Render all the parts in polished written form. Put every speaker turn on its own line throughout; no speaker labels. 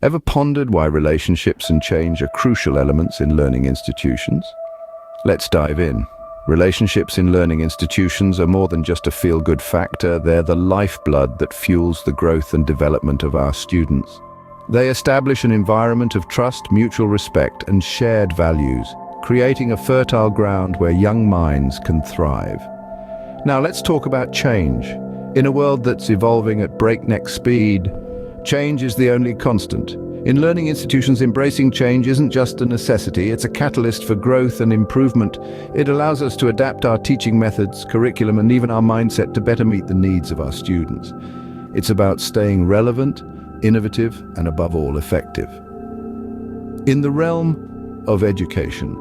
Ever pondered why relationships and change are crucial elements in learning institutions? Let's dive in. Relationships in learning institutions are more than just a feel-good factor, they're the lifeblood that fuels the growth and development of our students. They establish an environment of trust, mutual respect, and shared values, creating a fertile ground where young minds can thrive. Now let's talk about change. In a world that's evolving at breakneck speed, change is the only constant. In learning institutions, embracing change isn't just a necessity, it's a catalyst for growth and improvement. It allows us to adapt our teaching methods, curriculum, and even our mindset to better meet the needs of our students. It's about staying relevant, innovative, and above all, effective. In the realm of education,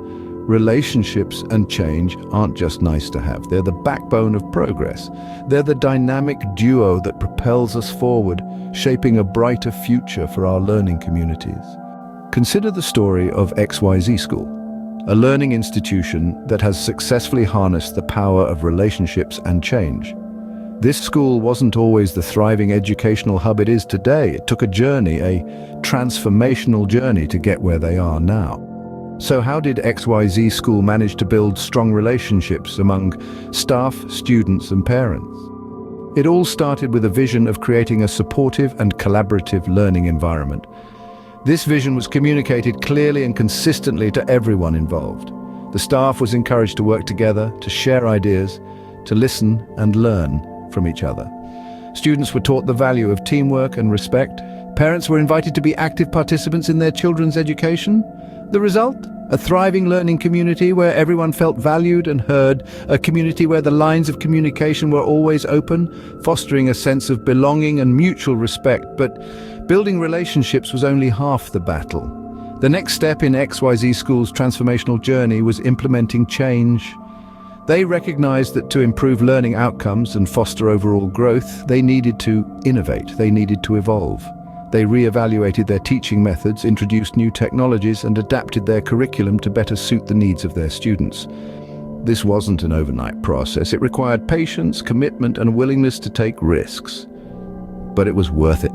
relationships and change aren't just nice to have. They're the backbone of progress. They're the dynamic duo that propels us forward, shaping a brighter future for our learning communities. Consider the story of XYZ School, a learning institution that has successfully harnessed the power of relationships and change. This school wasn't always the thriving educational hub it is today. It took a journey, a transformational journey to get where they are now. So how did XYZ School manage to build strong relationships among staff, students, and parents? It all started with a vision of creating a supportive and collaborative learning environment. This vision was communicated clearly and consistently to everyone involved. The staff was encouraged to work together, to share ideas, to listen and learn from each other. Students were taught the value of teamwork and respect. Parents were invited to be active participants in their children's education. The result? A thriving learning community where everyone felt valued and heard, a community where the lines of communication were always open, fostering a sense of belonging and mutual respect. But building relationships was only half the battle. The next step in XYZ School's transformational journey was implementing change. They recognized that to improve learning outcomes and foster overall growth, they needed to innovate, they needed to evolve. They re-evaluated their teaching methods, introduced new technologies, and adapted their curriculum to better suit the needs of their students. This wasn't an overnight process. It required patience, commitment, and a willingness to take risks. But it was worth it.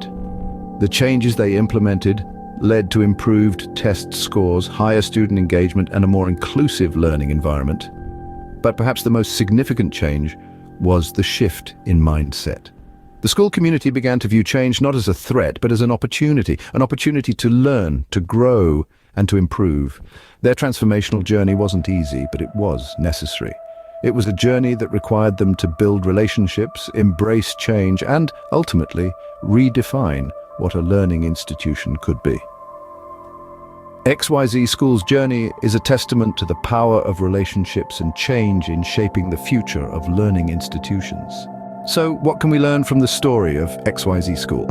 The changes they implemented led to improved test scores, higher student engagement, and a more inclusive learning environment. But perhaps the most significant change was the shift in mindset. The school community began to view change not as a threat, but as an opportunity to learn, to grow, and to improve. Their transformational journey wasn't easy, but it was necessary. It was a journey that required them to build relationships, embrace change, and ultimately redefine what a learning institution could be. XYZ School's journey is a testament to the power of relationships and change in shaping the future of learning institutions. So, what can we learn from the story of XYZ School?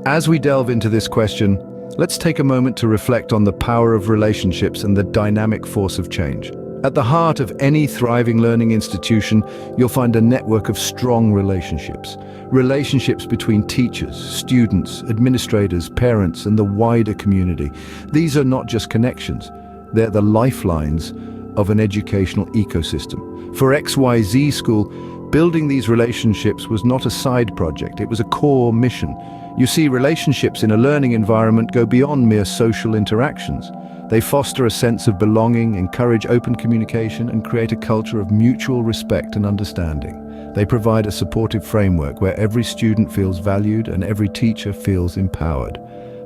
As we delve into this question, let's take a moment to reflect on the power of relationships and the dynamic force of change. At the heart of any thriving learning institution, you'll find a network of strong relationships. Relationships between teachers, students, administrators, parents, and the wider community. These are not just connections, they're the lifelines of an educational ecosystem. For XYZ School, building these relationships was not a side project, it was a core mission. You see, relationships in a learning environment go beyond mere social interactions. They foster a sense of belonging, encourage open communication, and create a culture of mutual respect and understanding. They provide a supportive framework where every student feels valued and every teacher feels empowered.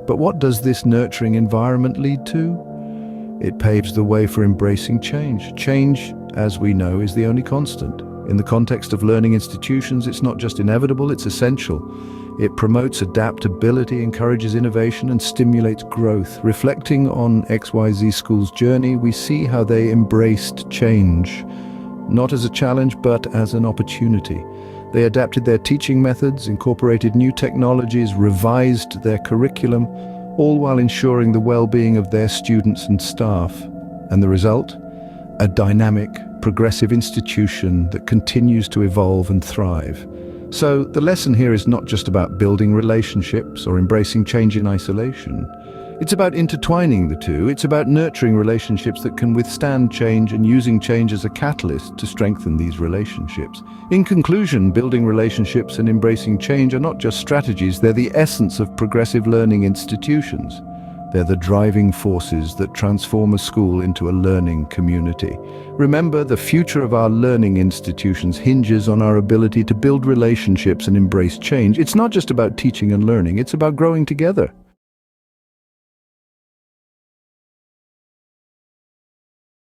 But what does this nurturing environment lead to? It paves the way for embracing change. Change, as we know, is the only constant. In the context of learning institutions, it's not just inevitable, it's essential. It promotes adaptability, encourages innovation, and stimulates growth. Reflecting on XYZ School's journey, we see how they embraced change, not as a challenge, but as an opportunity. They adapted their teaching methods, incorporated new technologies, revised their curriculum, all while ensuring the well-being of their students and staff. And the result? A dynamic, progressive institution that continues to evolve and thrive. So the lesson here is not just about building relationships or embracing change in isolation. It's about intertwining the two. It's about nurturing relationships that can withstand change and using change as a catalyst to strengthen these relationships. In conclusion, building relationships and embracing change are not just strategies, they're the essence of progressive learning institutions. They're the driving forces that transform a school into a learning community. Remember, the future of our learning institutions hinges on our ability to build relationships and embrace change. It's not just about teaching and learning, it's about growing together.